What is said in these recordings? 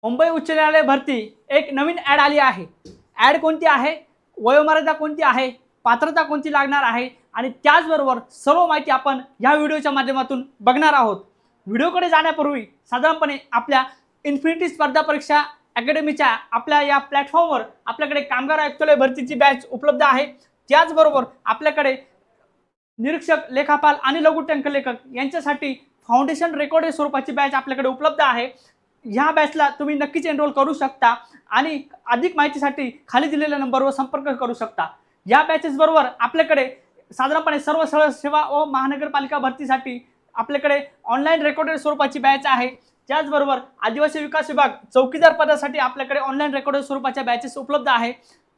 मुंबई उच्च न्यायालय भरती एक नवीन ॲड आली आहे। ॲड कोणती आहे, वयोमर्यादा कोणती आहे, पात्रता कोणती लागणार आहे आणि त्याचबरोबर सर्व माहिती आपण या व्हिडिओच्या माध्यमातून बघणार आहोत। व्हिडिओकडे जाण्यापूर्वी साधारणपणे आपल्या इन्फिनिटी स्पर्धा परीक्षा अकॅडमीच्या आपल्या या प्लॅटफॉर्मवर आपल्याकडे कामगार आयुक्तालय भरतीची बॅच उपलब्ध आहे। त्याचबरोबर आपल्याकडे निरीक्षक, लेखापाल आणि लघुटंक लेखक यांच्यासाठी फाउंडेशन रेकॉर्डेड स्वरूपाची बॅच आपल्याकडे उपलब्ध आहे। ह्या बॅचला तुम्ही नक्कीच एनरोल करू शकता आणि अधिक माहितीसाठी खाली दिलेल्या नंबरवर संपर्क करू शकता। या बॅचेस बरोबर आपल्याकडे साधारणपणे सर्व सेवा व महानगरपालिका भरतीसाठी आपल्याकडे ऑनलाईन रेकॉर्डेड स्वरूपाची बॅच आहे। त्याचबरोबर आदिवासी विकास विभाग चौकीदार पदासाठी आपल्याकडे ऑनलाईन रेकॉर्डेड स्वरूपाच्या बॅचेस उपलब्ध आहे।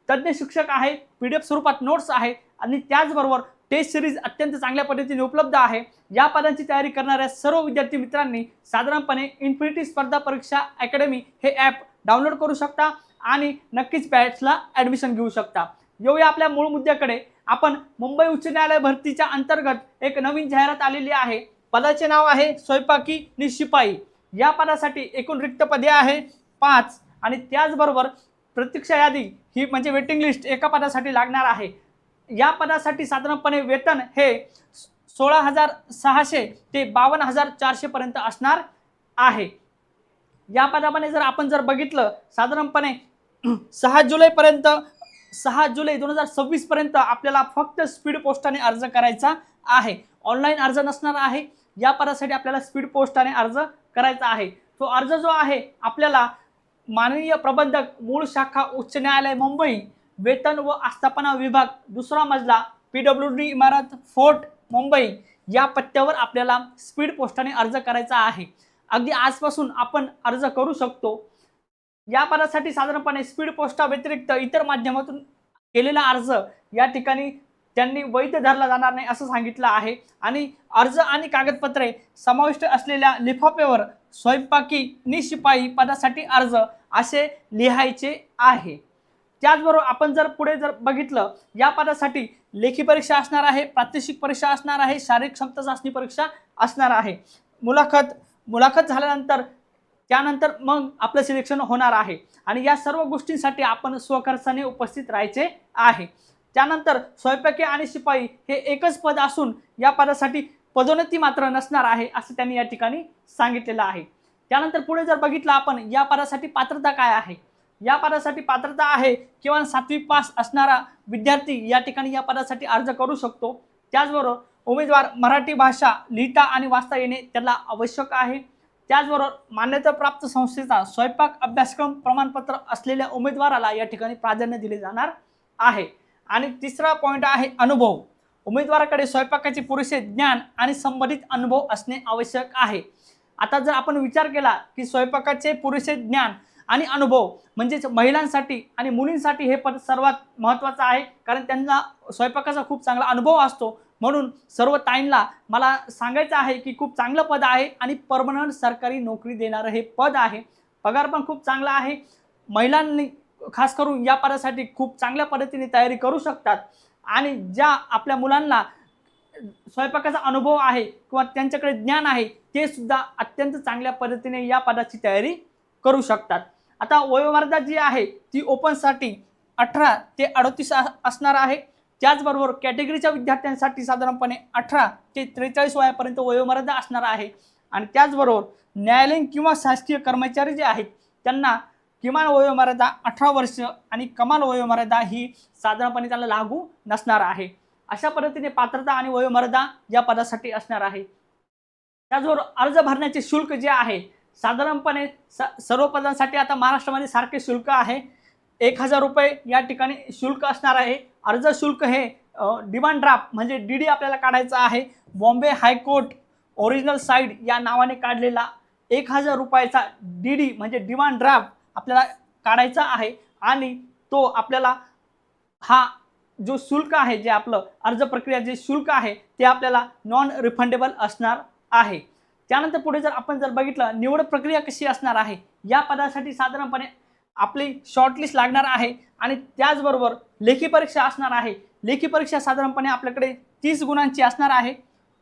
तज्ञ शिक्षक आहे, PDF स्वरूपात नोट्स आहे आणि त्याचबरोबर टेस्ट सिरीज अत्यंत चांगल्या पद्धतीने उपलब्ध आहे। या पदांची तयारी करणाऱ्या सर्व विद्यार्थी मित्रांनी साधारणपणे इन्फिनिटी स्पर्धा परीक्षा अकॅडमी हे ॲप डाउनलोड करू शकता आणि नक्कीच बॅचला ॲडमिशन घेऊ शकता। येऊया आपल्या मूळ मुद्द्याकडे। आपण मुंबई उच्च न्यायालय भरतीच्या अंतर्गत एक नवीन जाहिरात आलेली आहे। पदाचे नाव आहे स्वयंपाकी नि शिपाई। या पदासाठी एकूण रिक्त पदे आहे 5 आणि त्याचबरोबर प्रतीक्षा यादी ही म्हणजे वेटिंग लिस्ट एका पदासाठी लागणार आहे। या पदासाठी साधारणपणे वेतन हे 16,600 ते 52,400 पर्यंत असणार आहे। या पदामध्ये जर आपण बघितलं साधारणपणे 6 जुलै 2026 पर्यंत आपल्याला फक्त स्पीड पोस्टाने अर्ज करायचा आहे। ऑनलाईन अर्ज नसणार आहे। या पदासाठी आपल्याला स्पीड पोस्टाने अर्ज करायचा आहे। तो अर्ज जो आहे आपल्याला माननीय प्रबंधक मूळ शाखा उच्च न्यायालय मुंबई, वेतन व आस्थापना विभाग, दुसरा मजला, PWD इमारत, फोर्ट, मुंबई या पत्त्यावर आपल्याला स्पीड पोस्टाने अर्ज करायचा आहे। अगदी आजपासून आपण अर्ज करू शकतो। या पदासाठी साधारणपणे स्पीड पोस्टा व्यतिरिक्त इतर माध्यमातून केलेला अर्ज या ठिकाणी त्यांनी वैध धरला जाणार नाही असं सांगितलं आहे आणि अर्ज आणि कागदपत्रे समाविष्ट असलेल्या लिफाफ्यावर स्वयंपाकी नि शिपाई पदासाठी अर्ज असे लिहायचे आहे। त्याचबरोबर आपण पुढे बघितलं या पदासाठी लेखी परीक्षा असणार आहे, प्रात्यक्षिक परीक्षा असणार आहे, शारीरिक क्षमता चाचणी परीक्षा असणार आहे। मुलाखत झाल्यानंतर त्यानंतर मग आपलं सिलेक्शन होणार आहे आणि या सर्व गोष्टींसाठी आपण स्वखर्चाने उपस्थित राहायचे आहे। त्यानंतर स्वयंपाकी आणि शिपाई हे एकच पद असून या पदासाठी पदोन्नती मात्र नसणार आहे असं त्यांनी या ठिकाणी सांगितलेलं आहे। त्यानंतर पुढे बघितलं आपण या पदासाठी पात्रता काय आहे। या पदासाठी पात्रता आहे किमान 7वी पास असणारा विद्यार्थी या ठिकाणी या पदासाठी अर्ज करू शकतो। त्याचबरोबर उमेदवार मराठी भाषा लिहिता आणि वाचता येणे त्याला आवश्यक आहे। त्याचबरोबर मान्यताप्राप्त संस्थेचा स्वयंपाक अभ्यासक्रम प्रमाणपत्र असलेल्या उमेदवाराला या ठिकाणी प्राधान्य दिले जाणार आहे। आणि तिसरा पॉईंट आहे अनुभव। उमेदवाराकडे स्वयंपाकाचे पुरेसे ज्ञान आणि संबंधित अनुभव असणे आवश्यक आहे। आता जर आपण विचार केला की स्वयंपाकाचे पुरेसे ज्ञान आणि अनुभव म्हणजेच महिलांसाठी आणि मुलींसाठी हे पद सर्वात महत्त्वाचं आहे, कारण त्यांना स्वयंपाकाचा खूप चांगला अनुभव असतो। म्हणून सर्व ताईंना मला सांगायचं आहे की खूप चांगलं पद आहे आणि परमनंट सरकारी नोकरी देणारं हे पद आहे। पगार पण खूप चांगला आहे। महिलांनी खास करून या पदासाठी खूप चांगल्या पद्धतीने तयारी करू शकतात आणि ज्या आपल्या मुलांना स्वयंपाकाचा अनुभव आहे किंवा त्यांच्याकडे ज्ञान आहे ते सुद्धा अत्यंत चांगल्या पद्धतीने या पदाची तयारी करू शकतात। आता वयोमर्यादा जी आहे ती ओपनसाठी 18 ते 38 असणार आहे। त्याचबरोबर कॅटेगरीच्या विद्यार्थ्यांसाठी साधारणपणे 18 ते 43 वयापर्यंत वयोमर्यादा असणार आहे आणि त्याचबरोबर न्यायालयीन किंवा शासकीय कर्मचारी जे आहेत त्यांना किमान वयोमर्यादा 18 वर्ष आणि कमाल वयोमर्यादा ही साधारणपणे त्याला लागू नसणार आहे। अशा पद्धतीने पात्रता आणि वयोमर्यादा या पदासाठी असणार आहे। त्याचबरोबर अर्ज भरण्याचे शुल्क जे आहे साधारणपणे सर्व पदांसाठी आता महाराष्ट्रामध्ये सारखे शुल्क आहे। 1,000 रुपये या ठिकाणी शुल्क असणार आहे। अर्ज शुल्क हे डिमांड ड्राफ्ट म्हणजे DD आपल्याला काढायचा आहे। बॉम्बे हायकोर्ट ओरिजिनल साइड या नावाने काढलेला 1,000 रुपयाचा DD म्हणजे डिमांड ड्राफ्ट आपल्याला काढायचा आहे आणि तो आपल्याला हा जो शुल्क आहे जे आपलं अर्ज प्रक्रिया जे शुल्क आहे ते आपल्याला नॉन रिफंडेबल असणार आहे। त्यानंतर पुढे आपण बघितलं निवड प्रक्रिया कशी असणार आहे। या पदासाठी साधारणपणे आपली शॉर्टलिस्ट लागणार आहे आणि त्याचबरोबर लेखी परीक्षा असणार आहे। लेखी परीक्षा साधारणपणे आपल्याकडे 30 गुणांची असणार आहे।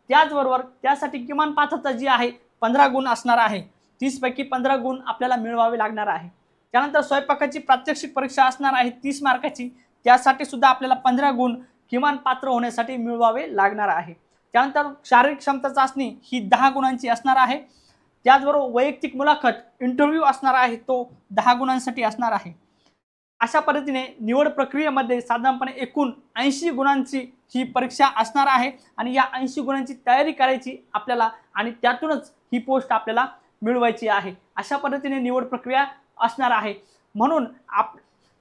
त्याचबरोबर त्यासाठी किमान पात्रता जी आहे 15 गुण असणार आहे। 30 पैकी 15 गुण आपल्याला मिळवावे लागणार आहे. त्यानंतर स्वयंपाकाची प्रात्यक्षिक परीक्षा असणार आहे 30 मार्काची, त्यासाठी सुद्धा आपल्याला 15 गुण किमान पात्र होण्यासाठी मिळवावे लागणार आहे. त्यानंतर शारीरिक क्षमता चाचणी ही 10 गुणांची असणार आहे. त्याचबरोबर वैयक्तिक मुलाखत इंटरव्ह्यू असणार आहे, तो 10 गुणांसाठी असणार आहे. अशा पद्धतीने निवड प्रक्रियेमध्ये साधारणपणे एकूण 80 गुणांची ही परीक्षा असणार आहे आणि या 80 गुणांची तयारी करायची आपल्याला आणि त्यातूनच ही पोस्ट आपल्याला मिळवायची आहे. अशा पद्धतीने निवड प्रक्रिया असणार आहे. म्हणून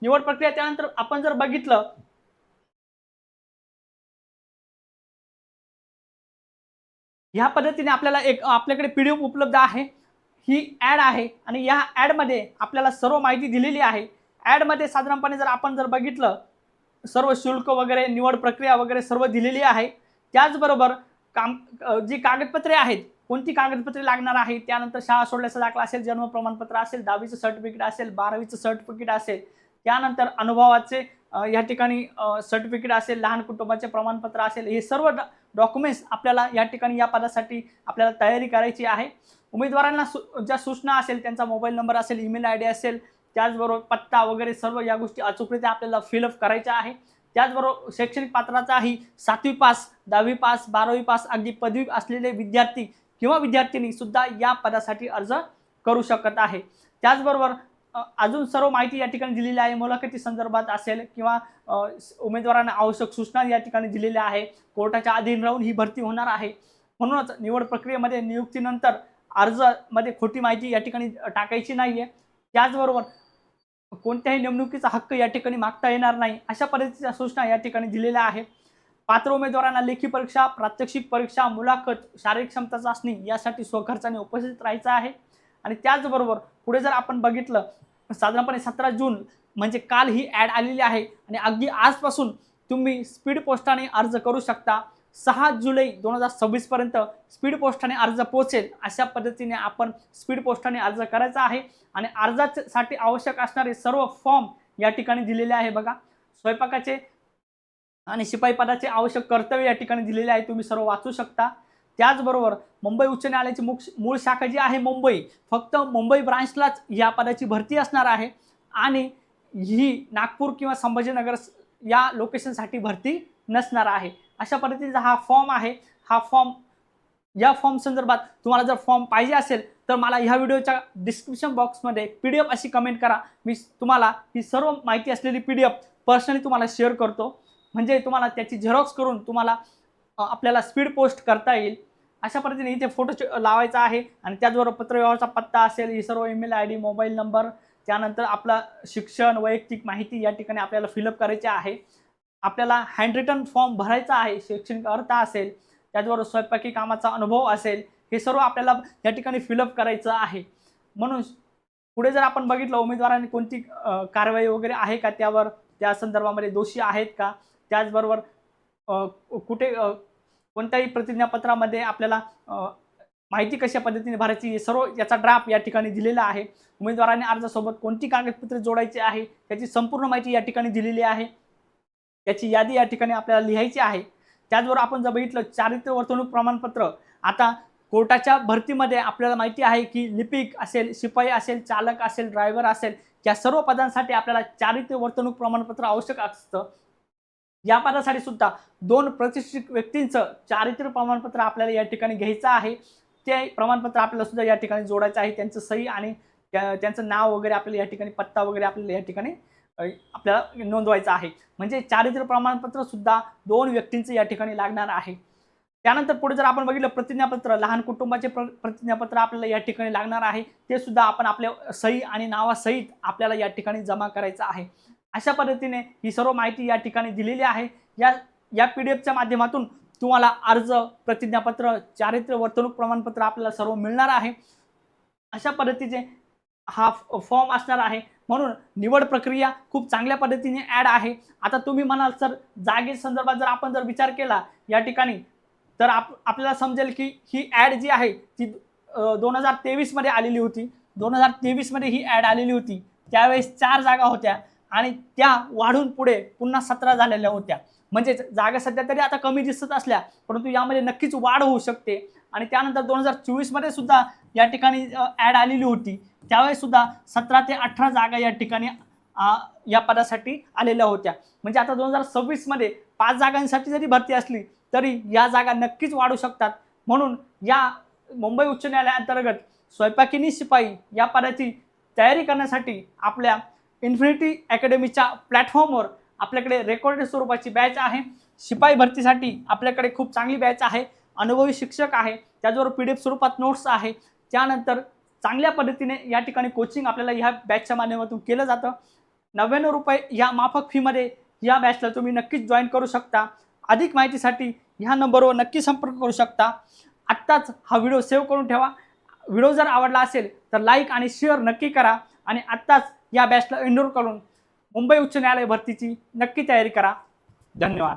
निवड प्रक्रिया त्यानंतर आपण जर बघितलं ह्या पद्धतीने आपल्याला एक आपल्याकडे PDF उपलब्ध आहे. ही ॲड आहे आणि या ॲडमध्ये आपल्याला सर्व माहिती दिलेली आहे. ॲडमध्ये साधारणपणे जर आपण बघितलं सर्व शुल्क वगैरे निवड प्रक्रिया वगैरे सर्व दिलेली आहे. त्याचबरोबर जी कागदपत्रे आहेत, कोणती कागदपत्रे लागणार आहे, त्यानंतर शाळा सोडल्याचा दाखला असेल, जन्म प्रमाणपत्र असेल, 10वीचं सर्टिफिकेट असेल, 12वीचं सर्टिफिकेट असेल, त्यानंतर अनुभवाचे या ठिकाणी सर्टिफिकेट असेल, लहान कुटुंबाचे प्रमाणपत्र असेल, हे सर्व डॉक्युमेंट्स आपल्याला या ठिकाणी या पदासाठी आपल्याला तयारी करायची आहे. उमेदवारांना ज्या सूचना असेल, त्यांचा मोबाईल नंबर असेल, ईमेल ID असेल, त्याचबरोबर पत्ता वगैरे सर्व या गोष्टी अचूकरित्या आपल्याला फिलअप करायच्या आहे. त्याचबरोबर शैक्षणिक पात्रताही 7वी पास, 10वी पास, 12वी पास, अगदी पदवी असलेले विद्यार्थी किंवा विद्यार्थिनी सुद्धा या पदासाठी अर्ज करू शकत आहे. त्याचबरोबर अजून सर्व माहिती या ठिकाणी दिलेली आहे. मुलाखती संदर्भात असेल किंवा उमेदवारांना आवश्यक सूचना या ठिकाणी दिलेल्या आहे. कोर्टाच्या अधीन राहून ही भरती होणार आहे. म्हणूनच निवड प्रक्रियेमध्ये नियुक्तीनंतर अर्जामध्ये खोटी माहिती या ठिकाणी टाकायची नाहीये. त्याचबरोबर कोणत्याही नेमणुकीचा हक्क या ठिकाणी मागता येणार नाही, अशा पद्धतीच्या सूचना या ठिकाणी दिलेल्या आहेत. पात्र उमेदवारांना लेखी परीक्षा, प्रात्यक्षिक परीक्षा, मुलाखत, शारीरिक क्षमता चाचणी यासाठी स्वखर्चाने उपस्थित राहायचं आहे. आणि त्याचबरोबर पुढे जर आपण बघितलं साधारणपणे 17 जून म्हणजे काल ही ॲड आलेली आहे आणि अगदी आजपासून तुम्ही स्पीड पोस्टाने अर्ज करू शकता. 6 जुलै 2026 पर्यंत स्पीड पोस्टाने अर्ज पोहोचेल, अशा पद्धतीने आपण स्पीड पोस्टाने अर्ज करायचा आहे. आणि अर्जासाठी आवश्यक असणारे सर्व फॉर्म या ठिकाणी दिलेले आहे. बघा, स्वयंपाकाचे आणि शिपाई पदाचे आवश्यक कर्तव्य या ठिकाणी दिलेले आहे, तुम्ही सर्व वाचू शकता. त्याचबरोबर मुंबई उच्च न्यायालयाची मूळ शाखा जी आहे मुंबई, फक्त मुंबई ब्रांचलाच या पदाची भरती असणार आहे आणि ही नागपूर किंवा संभाजीनगर या लोकेशनसाठी भरती नसणार आहे. अशा पद्धतीचा हा फॉर्म आहे. या फॉर्म संदर्भात तुम्हाला जर फॉर्म पाहिजे असेल तर मला ह्या व्हिडिओच्या डिस्क्रिप्शन बॉक्समध्ये PDF अशी कमेंट करा. मी तुम्हाला ही सर्व माहिती असलेली PDF पर्सनली तुम्हाला शेअर करतो, म्हणजे तुम्हाला त्याची झेरॉक्स करून तुम्हाला आपल्याला स्पीड पोस्ट करता येईल. अशा पद्धतीने इथे फोटो लावायचा आहे आणि त्याचबरोबर पत्रव्यवहाराचा पत्ता असेल, ही सर्व ईमेल ID, मोबाईल नंबर, त्यानंतर आपला शिक्षण, वैयक्तिक माहिती या ठिकाणी आपल्याला फिलअप करायची आहे. आपल्याला हँड रिटन फॉर्म भरायचा आहे, शैक्षणिक अर्हता असेल, त्याचबरोबर स्वयंपाकी कामाचा अनुभव असेल, हे सर्व आपल्याला या ठिकाणी फिलअप करायचं आहे. म्हणून पुढे जर आपण बघितलं उमेदवारांनी कोणती कारवाई वगैरे आहे का, त्या संदर्भामध्ये दोषी आहेत का, त्याचबरोबर कुठे कोणत्याही प्रतिज्ञापत्रामध्ये आपल्याला माहिती कशा पद्धतीने भरायची, हे सर्व याचा ड्राफ्ट या ठिकाणी दिलेला आहे. उमेदवारांनी अर्जासोबत कोणती कागदपत्रे जोडायची आहे त्याची संपूर्ण माहिती या ठिकाणी दिलेली आहे. त्याची यादी या ठिकाणी आपल्याला लिहायची आहे. त्याचबरोबर आपण जर बघितलं चारित्र्य वर्तणूक प्रमाणपत्र, आता कोर्टाच्या भरतीमध्ये आपल्याला माहिती आहे की लिपिक असेल, शिपाई असेल, चालक असेल, ड्रायव्हर असेल, या सर्व पदांसाठी आपल्याला चारित्र्य वर्तणूक प्रमाणपत्र आवश्यक असतं. या पदासाठी सुद्धा 2 प्रतिष्ठित व्यक्तींचं चारित्र्य प्रमाणपत्र आपल्याला या ठिकाणी घ्यायचं आहे. ते प्रमाणपत्र आपल्याला सुद्धा या ठिकाणी जोडायचं आहे. त्यांचं सही आणि त्यांचं नाव वगैरे आपल्याला या ठिकाणी, पत्ता वगैरे आपल्याला या ठिकाणी आपल्याला नोंदवायचं आहे. म्हणजे चारित्र्य प्रमाणपत्र सुद्धा 2 व्यक्तींचं या ठिकाणी लागणार आहे. त्यानंतर पुढे जर आपण बघितलं प्रतिज्ञापत्र, लहान कुटुंबाचे प्रतिज्ञापत्र आपल्याला या ठिकाणी लागणार आहे. ते सुद्धा आपण आपल्या सही आणि नावासहित आपल्याला या ठिकाणी जमा करायचं आहे. अशा पद्धतीने ही सर्व माहिती या ठिकाणी दिलेली आहे. या PDFच्या माध्यमातून तुम्हाला अर्ज, प्रतिज्ञापत्र, चारित्र्य वर्तणूक प्रमाणपत्र आपल्याला सर्व मिळणार आहे. अशा पद्धतीचे हा फॉर्म असणार आहे. म्हणून निवड प्रक्रिया खूप चांगल्या पद्धतीने ॲड आहे. आता तुम्ही म्हणाल सर, जागे संदर्भात जर आपण विचार केला या ठिकाणी, तर आपल्याला समजेल की ही ॲड जी आहे ती 2023 मध्ये आलेली होती. 2023 मध्ये ही ॲड आलेली होती. त्यावेळेस 4 जागा होत्या आणि त्या वाढून पुढे पुन्हा 17 झालेल्या होत्या. म्हणजे जागा सध्या तरी आता कमी दिसत असल्या, परंतु यामध्ये नक्कीच वाढ होऊ शकते. आणि त्यानंतर 2024 मध्ये सुद्धा या ठिकाणी ॲड आलेली होती, त्यावेळेस सुद्धा 17 ते 18 जागा या ठिकाणी या पदासाठी आलेल्या होत्या. म्हणजे आता 2026 मध्ये 5 जागांसाठी जरी भरती असली तरी या जागा नक्कीच वाढू शकतात. म्हणून या मुंबई उच्च न्यायालयाअंतर्गत स्वयंपाकिनी शिपाई या पदाची तयारी करण्यासाठी आपल्या इन्फिनिटी अकॅडमीच्या प्लॅटफॉर्मवर आपल्याकडे रेकॉर्डेड स्वरूपाची बॅच आहे. शिपाई भरतीसाठी आपल्याकडे खूप चांगली बॅच आहे. अनुभवी शिक्षक आहे, त्याचबरोबर PDF स्वरूपात नोट्स आहे. त्यानंतर चांगल्या पद्धतीने या ठिकाणी कोचिंग आपल्याला ह्या बॅचच्या माध्यमातून केलं जातं. 99 रुपये या माफक फीमध्ये या बॅचला तुम्ही नक्कीच जॉईन करू शकता. अधिक माहितीसाठी ह्या नंबरवर नक्की संपर्क करू शकता. आत्ताच हा व्हिडिओ सेव्ह करून ठेवा. व्हिडिओ जर आवडला असेल तर लाईक आणि शेअर नक्की करा आणि आत्ताच या बॅचला एनरोल करून मुंबई उच्च न्यायालय भरतीची नक्की तयारी करा. धन्यवाद.